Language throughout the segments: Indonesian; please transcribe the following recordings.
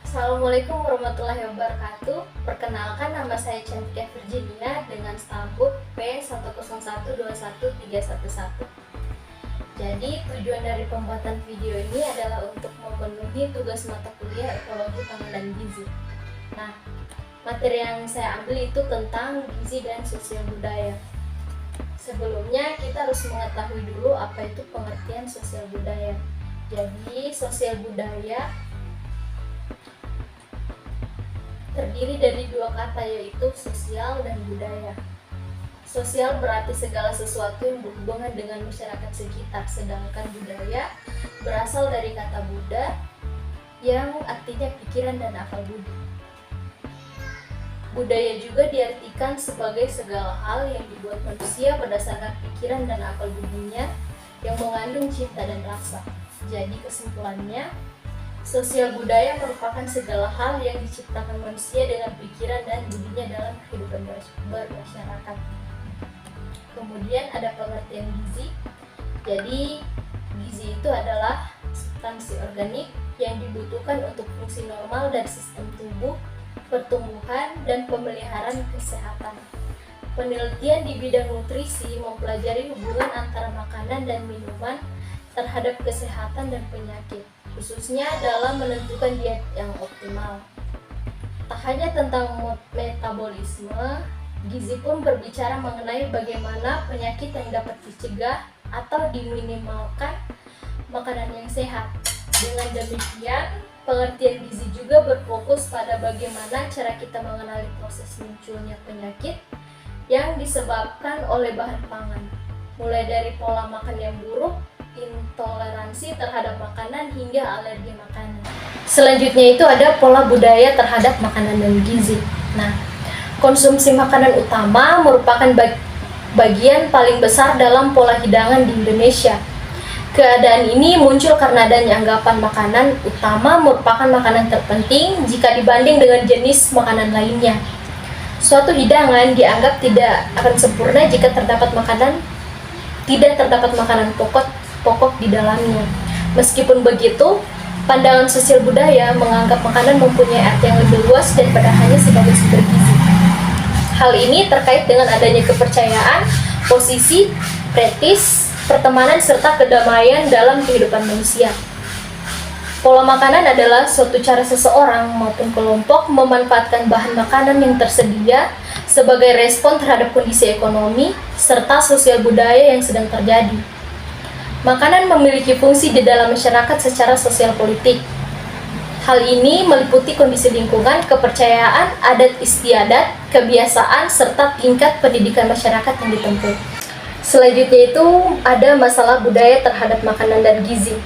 Assalamualaikum warahmatullahi wabarakatuh. Perkenalkan, nama saya Cantika Virginia dengan stambuk P10121311. Jadi tujuan dari pembuatan video ini adalah untuk memenuhi tugas mata kuliah ekologi pangan dan gizi. Nah, materi yang saya ambil itu tentang gizi dan sosial budaya. Sebelumnya kita harus mengetahui dulu apa itu pengertian sosial budaya. Jadi sosial budaya terdiri dari dua kata, yaitu sosial dan budaya. Sosial berarti segala sesuatu yang berhubungan dengan masyarakat sekitar, sedangkan budaya berasal dari kata Buddha yang artinya pikiran dan akal budi. Budaya juga diartikan sebagai segala hal yang dibuat manusia berdasarkan pikiran dan akal budinya yang mengandung cinta dan rasa. Jadi kesimpulannya, sosial budaya merupakan segala hal yang diciptakan manusia dengan pikiran dan budinya dalam kehidupan bermasyarakat. Kemudian ada pengertian gizi. Jadi gizi itu adalah substansi organik yang dibutuhkan untuk fungsi normal dari sistem tubuh, pertumbuhan, dan pemeliharaan kesehatan. Penelitian di bidang nutrisi mempelajari hubungan antara makanan dan minuman terhadap kesehatan dan penyakit, khususnya dalam menentukan diet yang optimal. Tak hanya tentang metabolisme, gizi pun berbicara mengenai bagaimana penyakit yang dapat dicegah atau diminimalkan makanan yang sehat. Dengan demikian, pengertian gizi juga berfokus pada bagaimana cara kita mengenali proses munculnya penyakit yang disebabkan oleh bahan pangan, mulai dari pola makan yang buruk, intoleransi terhadap makanan, hingga alergi makanan. Selanjutnya itu ada pola budaya terhadap makanan dan gizi. Nah, konsumsi makanan utama merupakan bagian paling besar dalam pola hidangan di Indonesia. Keadaan ini muncul karena adanya anggapan makanan utama merupakan makanan terpenting jika dibanding dengan jenis makanan lainnya. Suatu hidangan dianggap tidak akan sempurna jika tidak terdapat makanan pokok di dalamnya. Meskipun begitu, pandangan sosial budaya menganggap makanan mempunyai arti yang lebih luas daripada hanya sebagai sumber gizi. Hal ini terkait dengan adanya kepercayaan, posisi, praktis, pertemanan, serta kedamaian dalam kehidupan manusia. Pola makanan adalah suatu cara seseorang maupun kelompok memanfaatkan bahan makanan yang tersedia sebagai respon terhadap kondisi ekonomi serta sosial budaya yang sedang terjadi. Makanan memiliki fungsi di dalam masyarakat secara sosial politik. Hal ini meliputi kondisi lingkungan, kepercayaan, adat istiadat, kebiasaan, serta tingkat pendidikan masyarakat yang ditempuh. Selanjutnya itu ada masalah budaya terhadap makanan dan gizi.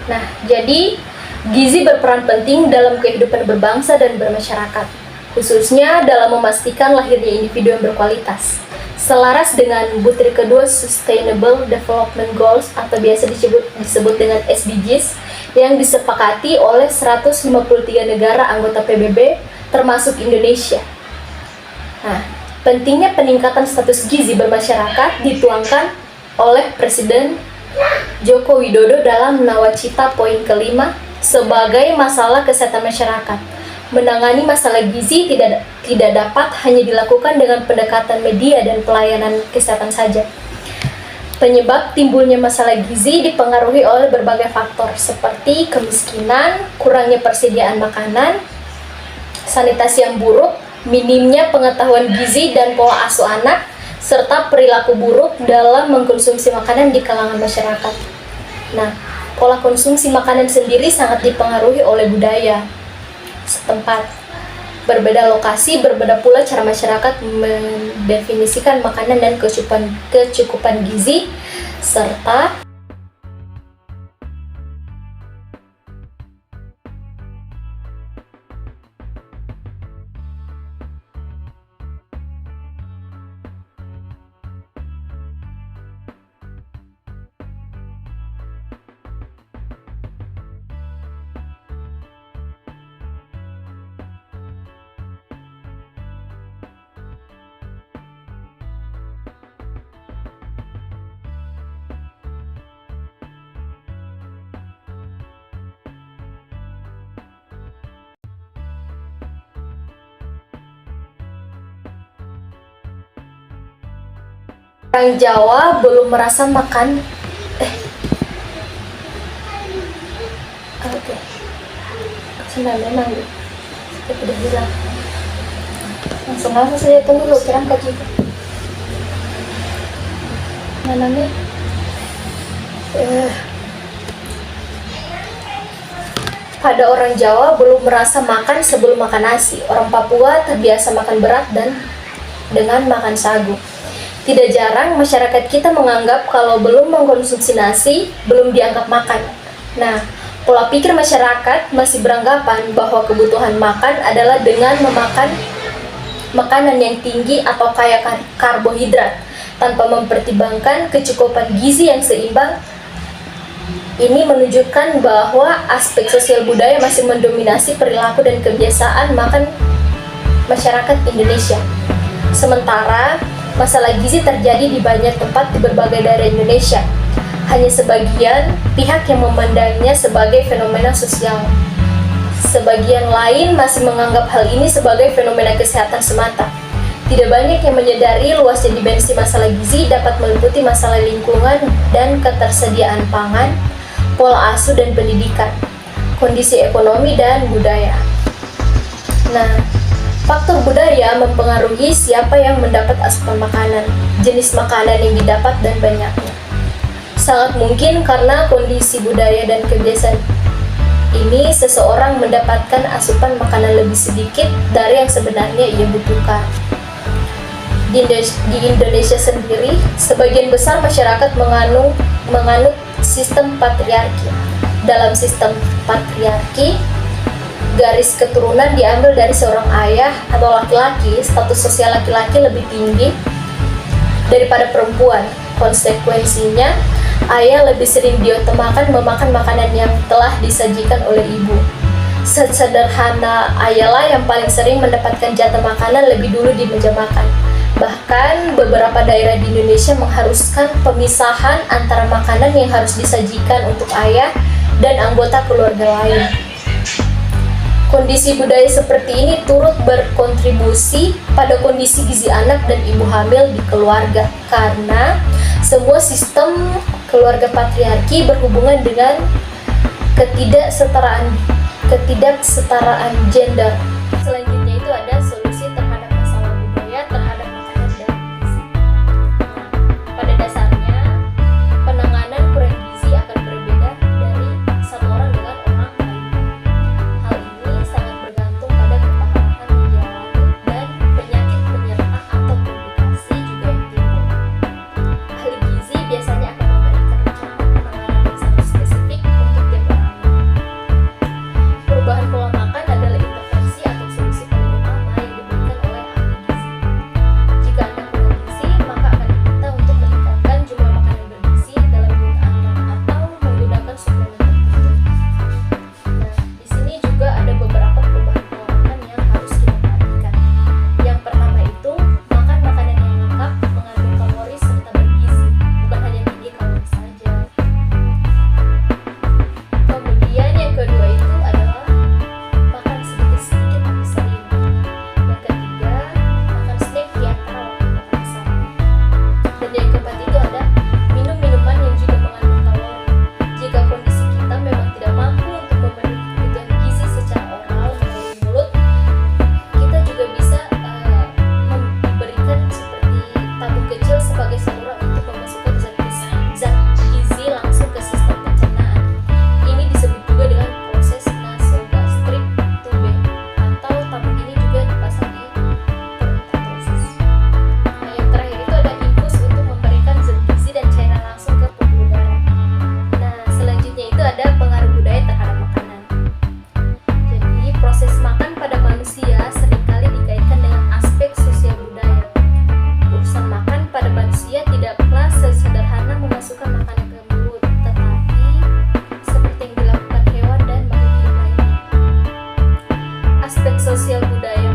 Nah, jadi gizi berperan penting dalam kehidupan berbangsa dan bermasyarakat, khususnya dalam memastikan lahirnya individu yang berkualitas. Selaras dengan butir kedua Sustainable Development Goals atau biasa disebut dengan SDGs yang disepakati oleh 153 negara anggota PBB termasuk Indonesia. Nah, pentingnya peningkatan status gizi bermasyarakat dituangkan oleh Presiden Joko Widodo dalam Nawacita poin kelima sebagai masalah kesehatan masyarakat. Menangani masalah gizi tidak dapat hanya dilakukan dengan pendekatan media dan pelayanan kesehatan saja. Penyebab timbulnya masalah gizi dipengaruhi oleh berbagai faktor seperti kemiskinan, kurangnya persediaan makanan, sanitasi yang buruk, minimnya pengetahuan gizi dan pola asuh anak, serta perilaku buruk dalam mengkonsumsi makanan di kalangan masyarakat. Nah, pola konsumsi makanan sendiri sangat dipengaruhi oleh budaya setempat. Berbeda lokasi, berbeda pula cara masyarakat mendefinisikan makanan dan kecukupan gizi, serta Orang Jawa belum merasa makan oke. Sudah memang saya udah bilang. Langsung aja saya tunggu dulu kirim ke Jika. Mana nih? Pada orang Jawa belum merasa makan sebelum makan nasi. Orang Papua terbiasa makan berat dan dengan makan sagu. Tidak jarang masyarakat kita menganggap kalau belum mengkonsumsi nasi, belum dianggap makan. Nah, pola pikir masyarakat masih beranggapan bahwa kebutuhan makan adalah dengan memakan makanan yang tinggi atau kaya karbohidrat, tanpa mempertimbangkan kecukupan gizi yang seimbang. Ini menunjukkan bahwa aspek sosial budaya masih mendominasi perilaku dan kebiasaan makan masyarakat Indonesia. Sementara, masalah gizi terjadi di banyak tempat di berbagai daerah Indonesia. Hanya sebagian pihak yang memandangnya sebagai fenomena sosial. Sebagian lain masih menganggap hal ini sebagai fenomena kesehatan semata. Tidak banyak yang menyadari luasnya dimensi masalah gizi dapat meliputi masalah lingkungan dan ketersediaan pangan, pola asuh dan pendidikan, kondisi ekonomi dan budaya. Nah, faktor budaya mempengaruhi siapa yang mendapat asupan makanan, jenis makanan yang didapat, dan banyaknya. Sangat mungkin karena kondisi budaya dan kebiasaan ini seseorang mendapatkan asupan makanan lebih sedikit dari yang sebenarnya ia butuhkan. Di Indonesia sendiri, sebagian besar masyarakat menganut sistem patriarki. Dalam sistem patriarki, garis keturunan diambil dari seorang ayah atau laki-laki. Status sosial laki-laki lebih tinggi daripada perempuan. Konsekuensinya, ayah lebih sering diutamakan memakan makanan yang telah disajikan oleh ibu. Sesederhana ayahlah yang paling sering mendapatkan jatah makanan lebih dulu di meja makan. Bahkan beberapa daerah di Indonesia mengharuskan pemisahan antara makanan yang harus disajikan untuk ayah dan anggota keluarga lain. Kondisi budaya seperti ini turut berkontribusi pada kondisi gizi anak dan ibu hamil di keluarga, karena semua sistem keluarga patriarki berhubungan dengan ketidaksetaraan gender. Selanjutnya itu ada solusi terhadap masalah budaya terhadap makanan dan gizi. Pada dasarnya, penanganan kurang gizi akan berbeda dari satu orang dengan orang lain. Hal ini sangat bergantung pada keparahan yang dialami dan penyakit penyerta atau komplikasi juga yang timbul. Ahli gizi biasanya akan memberikan rencana penanganan yang sangat spesifik untuk tiap orang. Perubahan pola makan adalah intervensi atau solusi paling utama yang diberikan oleh ahli gizi. Jika Anda kurang gizi, maka akan diminta untuk meningkatkan jumlah makanan bergizi dalam diet Anda atau menggunakan suplemen tertentu. Nah, di sini juga ada beberapa perubahan pola makan yang harus kita perhatikan. Yang pertama itu, makan makanan yang lengkap, mengandung kalori serta bergizi, bukan hanya tinggi kalori saja. Kemudian yang kedua itu adalah makan sedikit-sedikit tapi sering. Yang ketiga, makan snack di antara waktu makan sahur. Dan yang keempat itu ada minum minuman yang juga mengandung kalori. Jika kondisi kita memang tidak mampu untuk memenuhi kebutuhan gizi secara oral melalui mulut, kita juga bisa memberikan seperti tabung kecil sebagai saluran untuk memasukkan zat gizi langsung ke sistem pencernaan. Ini disebut juga dengan proses nasogastrik tube, atau tabung ini juga dipasang di perut atau usus. Nah, yang terakhir itu ada infus untuk memberikan zat gizi dan cairan langsung ke pembuluh darah. Nah, selanjutnya itu ada pengaruh budaya terhadap makanan. Jadi, proses makan pada manusia seringkali dikaitkan dengan aspek sosial budaya. Urusan makan pada manusia tidaklah sesederhana memasukkan makanan ke mulut, tetapi seperti yang dilakukan hewan dan makhluk hidup lainnya. Aspek sosial budaya